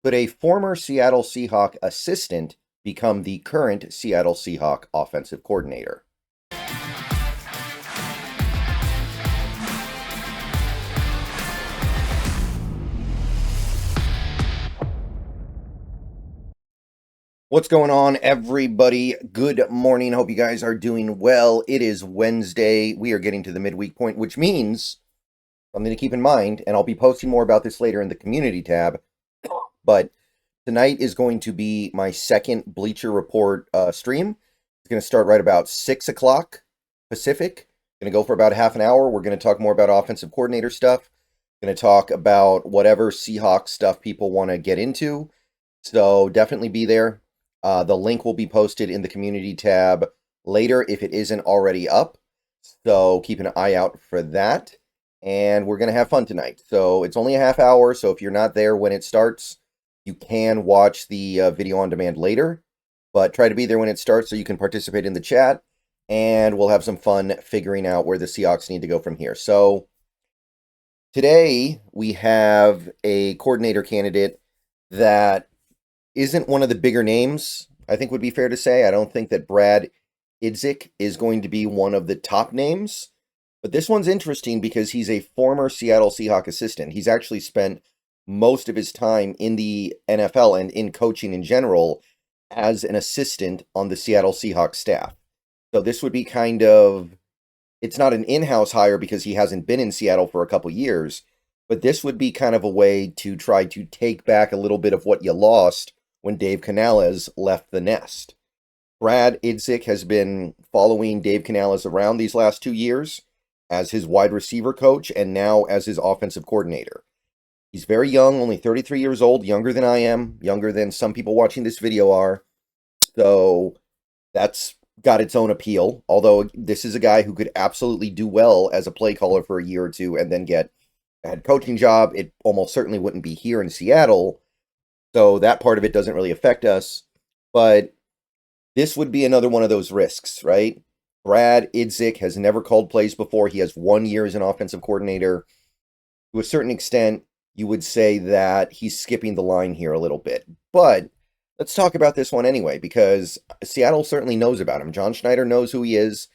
Could a former Seattle Seahawk assistant become the current Seattle Seahawk offensive coordinator? What's going on, everybody? Good morning. Hope you guys are doing well. It is Wednesday. We are getting to the midweek point, which means something to keep in mind, and I'll be posting more about this later in the community tab. But tonight is going to be my second Bleacher Report stream. It's going to start right about 6 o'clock Pacific. Going to go for about half an hour. We're going to talk more about offensive coordinator stuff. Going to talk about whatever Seahawks stuff people want to get into. So definitely be there. The link will be posted in the community tab later if it isn't already up. So keep an eye out for that. And we're going to have fun tonight. So it's only a half hour. So if you're not there when it starts, you can watch the video on demand later. But try to be there when it starts so you can participate in the chat. And we'll have some fun figuring out where the Seahawks need to go from here. So today we have a coordinator candidate that isn't one of the bigger names, I think would be fair to say. I don't think that Brad Idzik is going to be one of the top names. But this one's interesting because he's a former Seattle Seahawk assistant. He's actually spent most of his time in the NFL and in coaching in general as an assistant on the Seattle Seahawks staff. So this would be kind of, it's not an in-house hire because he hasn't been in Seattle for a couple years, but this would be kind of a way to try to take back a little bit of what you lost when Dave Canales left the nest. Brad Idzik has been following Dave Canales around these last 2 years as his wide receiver coach and now as his offensive coordinator. He's very young, only 33 years old, younger than I am, younger than some people watching this video are. So that's got its own appeal, although this is a guy who could absolutely do well as a play caller for a year or two and then get a head coaching job. It almost certainly wouldn't be here in Seattle. So that part of it doesn't really affect us, but this would be another one of those risks, right? Brad Idzik has never called plays before. He has 1 year as an offensive coordinator. To a certain extent, you would say that he's skipping the line here a little bit. But let's talk about this one anyway, because Seattle certainly knows about him. John Schneider knows who he is.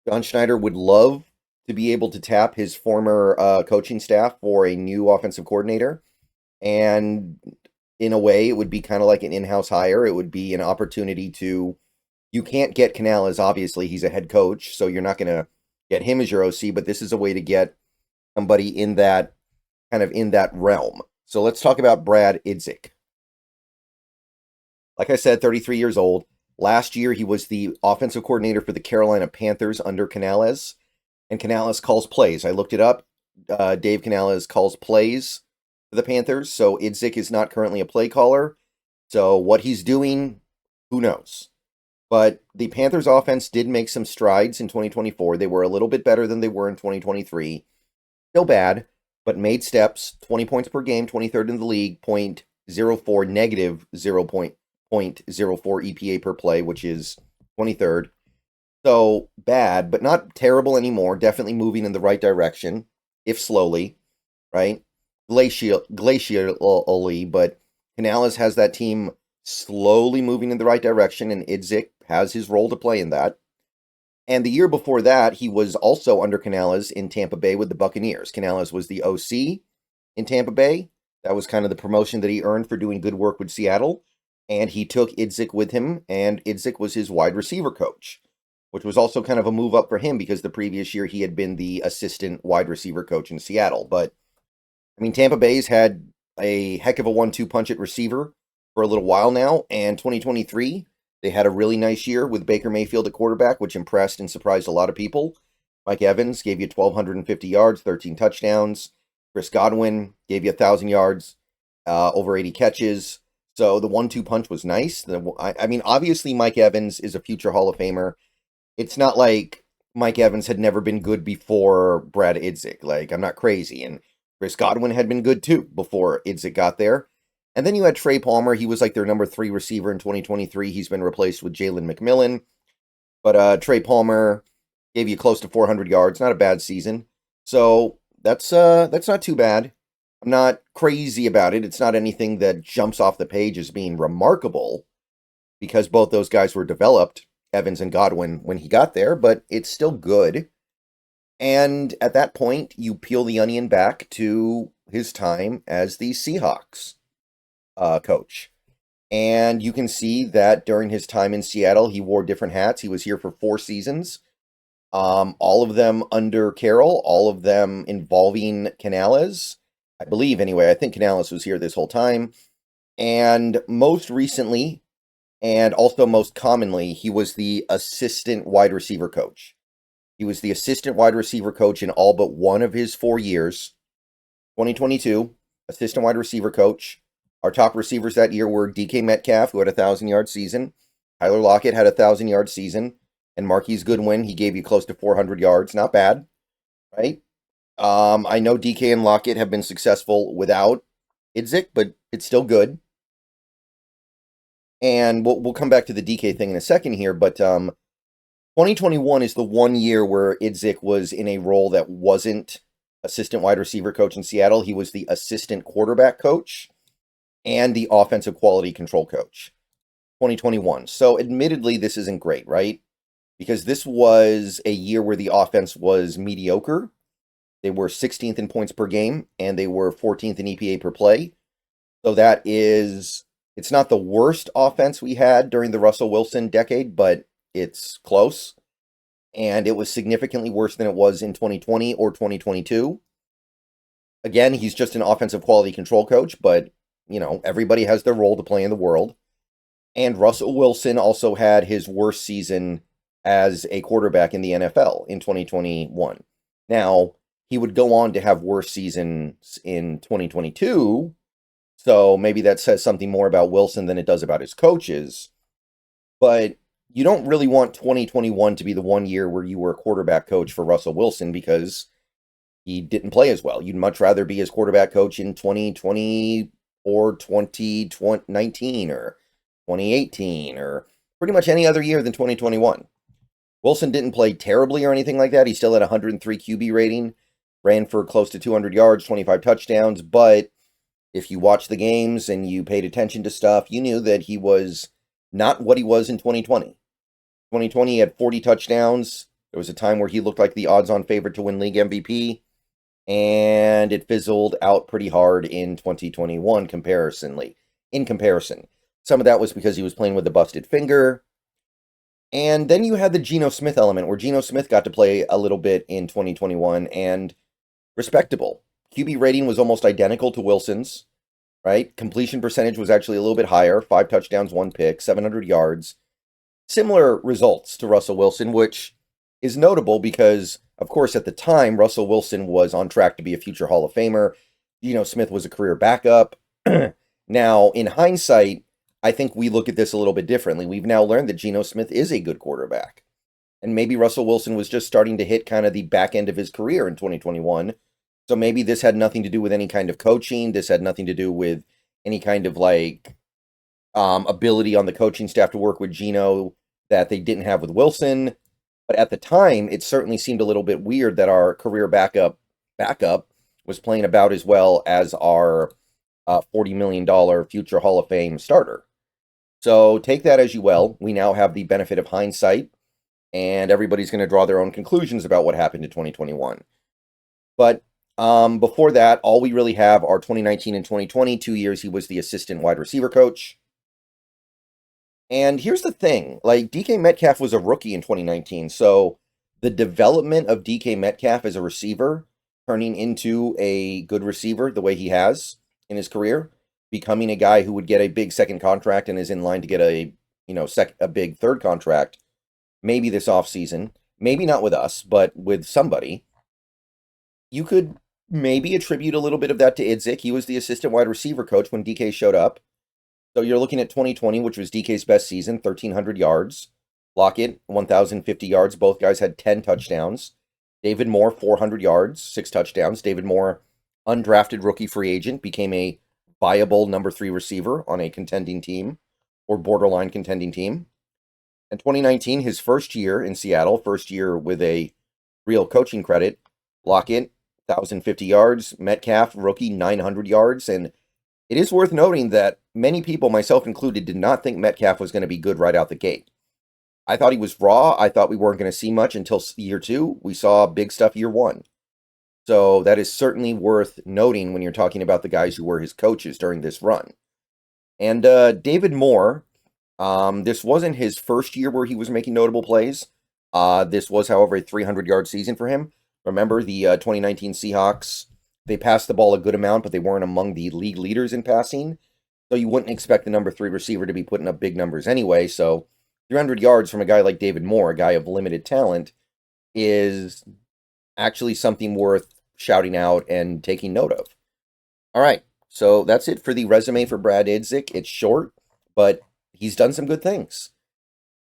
John Schneider would love to be able to tap his former coaching staff for a new offensive coordinator. And in a way, it would be kind of like an in-house hire. It would be an opportunity to, you can't get Canales, obviously, he's a head coach, so you're not going to get him as your OC, but this is a way to get somebody in that, kind of in that realm. So let's talk about Brad Idzik. Like I said, 33 years old. Last year, he was the offensive coordinator for the Carolina Panthers under Canales, and Canales calls plays. I looked it up. Dave Canales calls plays for the Panthers, so Idzik is not currently a play caller. So what he's doing, who knows? But the Panthers offense did make some strides in 2024. They were a little bit better than they were in 2023. Still bad, but made steps. 20 points per game, 23rd in the league, .04, negative 0.04 EPA per play, which is 23rd. So bad, but not terrible anymore. Definitely moving in the right direction, if slowly, right? Glacially, but Canales has that team slowly moving in the right direction, and Idzik has his role to play in that. And the year before that, he was also under Canales in Tampa Bay with the Buccaneers. Canales was the OC in Tampa Bay. That was kind of the promotion that he earned for doing good work with Seattle. And he took Idzik with him, and Idzik was his wide receiver coach, which was also kind of a move up for him because the previous year he had been the assistant wide receiver coach in Seattle. But I mean, Tampa Bay's had a heck of a 1-2 punch at receiver for a little while now, and 2023, they had a really nice year with Baker Mayfield at quarterback, which impressed and surprised a lot of people. Mike Evans gave you 1,250 yards, 13 touchdowns. Chris Godwin gave you 1,000 yards, over 80 catches. So the 1-2 punch was nice. I mean, obviously Mike Evans is a future Hall of Famer. It's not like Mike Evans had never been good before Brad Idzik. Like, I'm not crazy. And Chris Godwin had been good too before Idzik got there. And then you had Trey Palmer. He was like their number 3 receiver in 2023. He's been replaced with Jalen McMillan. But Trey Palmer gave you close to 400 yards. Not a bad season. So that's not too bad. I'm not crazy about it. It's not anything that jumps off the page as being remarkable because both those guys were developed, Evans and Godwin, when he got there, but it's still good. And at that point, you peel the onion back to his time as the Seahawks coach. And you can see that during his time in Seattle, he wore different hats. He was here for 4 seasons, all of them under Carroll, all of them involving Canales. I believe, anyway. I think Canales was here this whole time. And most recently, and also most commonly, he was the assistant wide receiver coach. He was the assistant wide receiver coach in all but one of his 4 years. 2022, assistant wide receiver coach. Our top receivers that year were DK Metcalf, who had a 1,000-yard season. Tyler Lockett had a 1,000-yard season. And Marquise Goodwin, he gave you close to 400 yards. Not bad, right? I know DK and Lockett have been successful without Idzik, but it's still good. And we'll come back to the DK thing in a second here, but 2021 is the one year where Idzik was in a role that wasn't assistant wide receiver coach in Seattle. He was the assistant quarterback coach and the offensive quality control coach. 2021. So admittedly, this isn't great, right? Because this was a year where the offense was mediocre. They were 16th in points per game, and they were 14th in EPA per play. So that is, it's not the worst offense we had during the Russell Wilson decade, but it's close. And it was significantly worse than it was in 2020 or 2022. Again, he's just an offensive quality control coach, but, you know, everybody has their role to play in the world. And Russell Wilson also had his worst season as a quarterback in the NFL in 2021. Now, he would go on to have worse seasons in 2022, so maybe that says something more about Wilson than it does about his coaches. But you don't really want 2021 to be the one year where you were a quarterback coach for Russell Wilson because he didn't play as well. You'd much rather be his quarterback coach in 2020 or 2019 or 2018 or pretty much any other year than 2021. Wilson didn't play terribly or anything like that. He still had a 103 QB rating, ran for close to 200 yards, 25 touchdowns, but if you watched the games and you paid attention to stuff, you knew that he was not what he was in 2020. 2020, he had 40 touchdowns. There was a time where he looked like the odds-on favorite to win league MVP, and it fizzled out pretty hard in 2021 in comparison. Some of that was because he was playing with a busted finger. And then you had the Geno Smith element, where Geno Smith got to play a little bit in 2021, and respectable. QB rating was almost identical to Wilson's, right? Completion percentage was actually a little bit higher, 5 touchdowns, 1 pick, 700 yards. Similar results to Russell Wilson, which is notable because, of course, at the time, Russell Wilson was on track to be a future Hall of Famer. Geno Smith was a career backup. Now, in hindsight, I think we look at this a little bit differently. We've now learned that Geno Smith is a good quarterback. And maybe Russell Wilson was just starting to hit kind of the back end of his career in 2021. So maybe this had nothing to do with any kind of coaching. This had nothing to do with any kind of ability on the coaching staff to work with Geno that they didn't have with Wilson. But at the time, it certainly seemed a little bit weird that our career backup was playing about as well as our $40 million future Hall of Fame starter. So take that as you will. We now have the benefit of hindsight, and everybody's going to draw their own conclusions about what happened in 2021. But before that, all we really have are 2019 and 2020, 2 years he was the assistant wide receiver coach. And here's the thing, DK Metcalf was a rookie in 2019, so the development of DK Metcalf as a receiver, turning into a good receiver the way he has in his career, becoming a guy who would get a big second contract and is in line to get a big third contract, maybe this offseason, maybe not with us, but with somebody. You could maybe attribute a little bit of that to Idzik. He was the assistant wide receiver coach when DK showed up. So you're looking at 2020, which was DK's best season, 1,300 yards. Lockett, 1,050 yards. Both guys had 10 touchdowns. David Moore, 400 yards, 6 touchdowns. David Moore, undrafted rookie free agent, became a viable number 3 receiver on a contending team or borderline contending team. In 2019, his first year in Seattle, first year with a real coaching credit, Lockett 1,050 yards. Metcalf, rookie, 900 yards. And it is worth noting that many people, myself included, did not think Metcalf was going to be good right out the gate. I thought he was raw. I thought we weren't going to see much until year 2. We saw big stuff year 1. So that is certainly worth noting when you're talking about the guys who were his coaches during this run. And David Moore, this wasn't his first year where he was making notable plays. This was, however, a 300-yard season for him. Remember, the 2019 Seahawks, they passed the ball a good amount, but they weren't among the league leaders in passing. So you wouldn't expect the number 3 receiver to be putting up big numbers anyway. So 300 yards from a guy like David Moore, a guy of limited talent, is actually something worth shouting out and taking note of. All right, so that's it for the resume for Brad Idzik. It's short, but he's done some good things.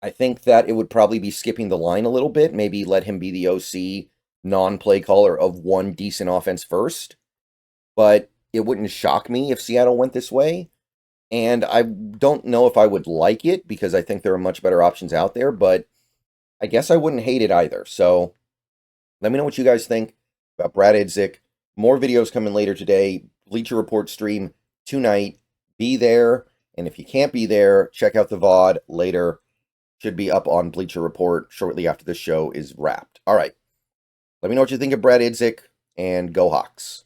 I think that it would probably be skipping the line a little bit, maybe let him be the OC non-play caller of one decent offense first, but it wouldn't shock me if Seattle went this way. And I don't know if I would like it because I think there are much better options out there, but I guess I wouldn't hate it either. So let me know what you guys think about Brad Idzik. More videos coming later today. Bleacher Report stream tonight. Be there. And if you can't be there, check out the VOD later. Should be up on Bleacher Report shortly after the show is wrapped. All right. Let me know what you think of Brad Idzik, and go Hawks.